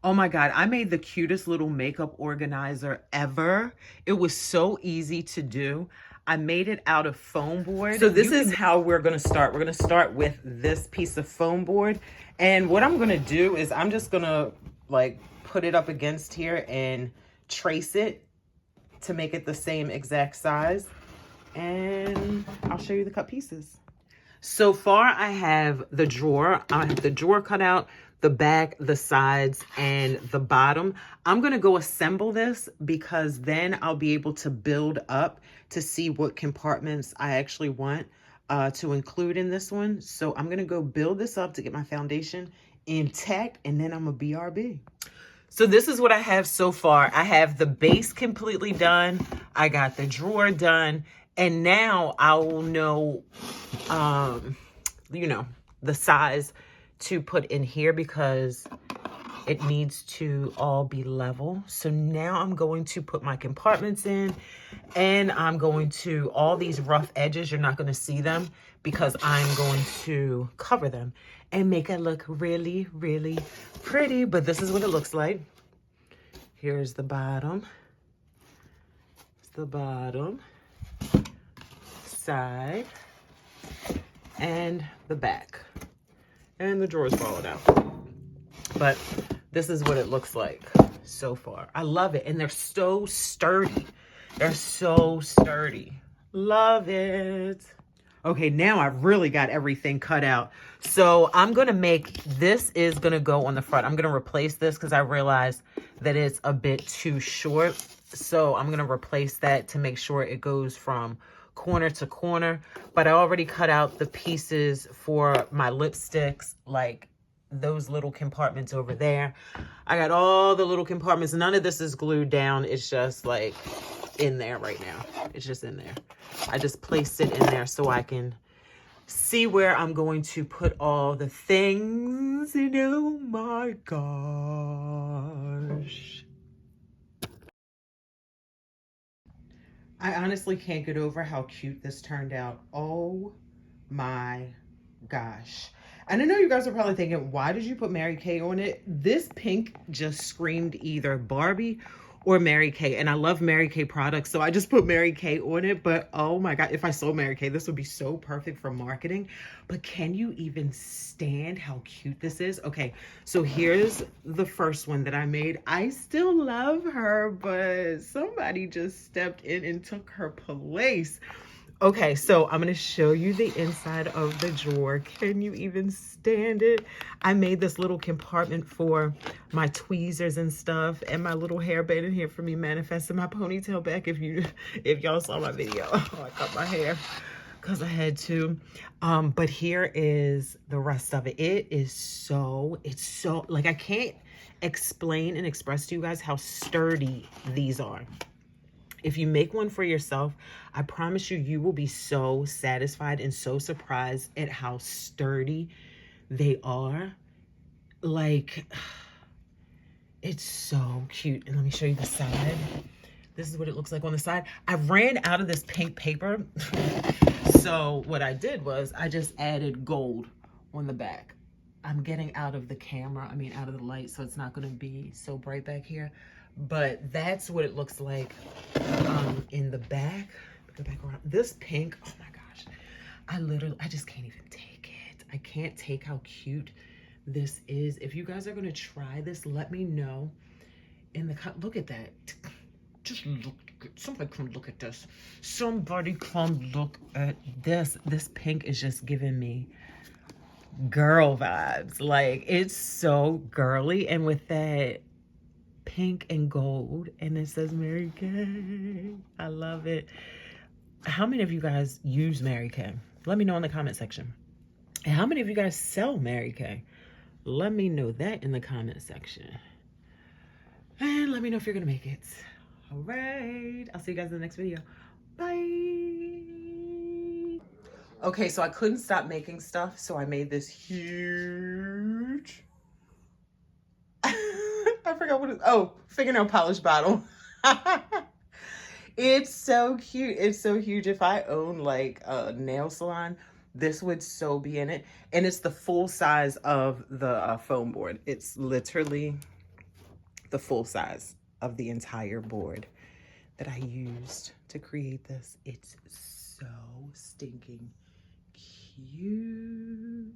Oh my God, I made the cutest little makeup organizer ever. It was so easy to do. I made it out of foam board. So this is how we're gonna start. We're gonna start with this piece of foam board. And what I'm gonna do is I'm just gonna like put it up against here and trace it to make it the same exact size. And I'll show you the cut pieces. So far, I have the drawer. I have the drawer cut out, the back, the sides, and the bottom. I'm going to go assemble this because then I'll be able to build up to see what compartments I actually want to include in this one. So I'm going to go build this up to get my foundation intact, and then I'm a BRB. So this is what I have so far. I have the base completely done. I got the drawer done. And now I will know, the size to put in here because it needs to all be level. So now I'm going to put my compartments in, and I'm going to, all these rough edges, you're not going to see them because I'm going to cover them and make it look really, really pretty. But this is what it looks like. Here's the bottom. It's the bottom, side, and the back. And the drawers followed out. But this is what it looks like so far. I love it. And they're so sturdy. They're so sturdy. Love it. Okay, now I've really got everything cut out. So I'm going to make, this is going to go on the front. I'm going to replace this because I realized that it's a bit too short. So I'm going to replace that to make sure it goes from corner to corner. But I already cut out the pieces for my lipsticks, like those little compartments over there. I got all the little compartments. None of this is glued down. It's just like in there right now. It's just in there. I just placed it in there so I can see where I'm going to put all the things. And oh my gosh. I honestly can't get over how cute this turned out. Oh my gosh. And I know you guys are probably thinking, why did you put Mary Kay on it? This pink just screamed either Barbie or Mary Kay. And I love Mary Kay products, so I just put Mary Kay on it. But oh my God, if I sold Mary Kay, this would be so perfect for marketing. But can you even stand how cute this is? Okay, so here's the first one that I made. I still love her, but somebody just stepped in and took her place. Okay, so I'm going to show you the inside of the drawer. Can you even stand it? I made this little compartment for my tweezers and stuff, and my little hairband in here for me manifesting my ponytail back. If y'all saw my video, I cut my hair because I had to. But here is the rest of it. It's so, like, I can't explain and express to you guys how sturdy these are. If you make one for yourself, I promise you, you will be so satisfied and so surprised at how sturdy they are. Like, it's so cute. And let me show you the side. This is what it looks like on the side. I ran out of this pink paper. So what I did was I just added gold on the back. I'm getting out of the camera, out of the light, so it's not going to be so bright back here. But that's what it looks like in the back. Go back around. This pink, oh my gosh. I just can't even take it. I can't take how cute this is. If you guys are going to try this, let me know in the look at that. Just look. Somebody come look at this. Somebody come look at this. This pink is just giving me girl vibes. Like, it's so girly. And with that pink and gold, and it says Mary Kay. I love it. How many of you guys use Mary Kay? Let me know in the comment section. And how many of you guys sell Mary Kay? Let me know that in the comment section. And let me know if you're gonna make it. All right, I'll see you guys in the next video. Bye. Okay, so I couldn't stop making stuff, so I made this huge I forgot what it is. Oh, fingernail polish bottle. It's so cute. It's so huge. If I own like a nail salon, this would so be in it. And it's the full size of the foam board. It's literally the full size of the entire board that I used to create this. It's so stinking cute.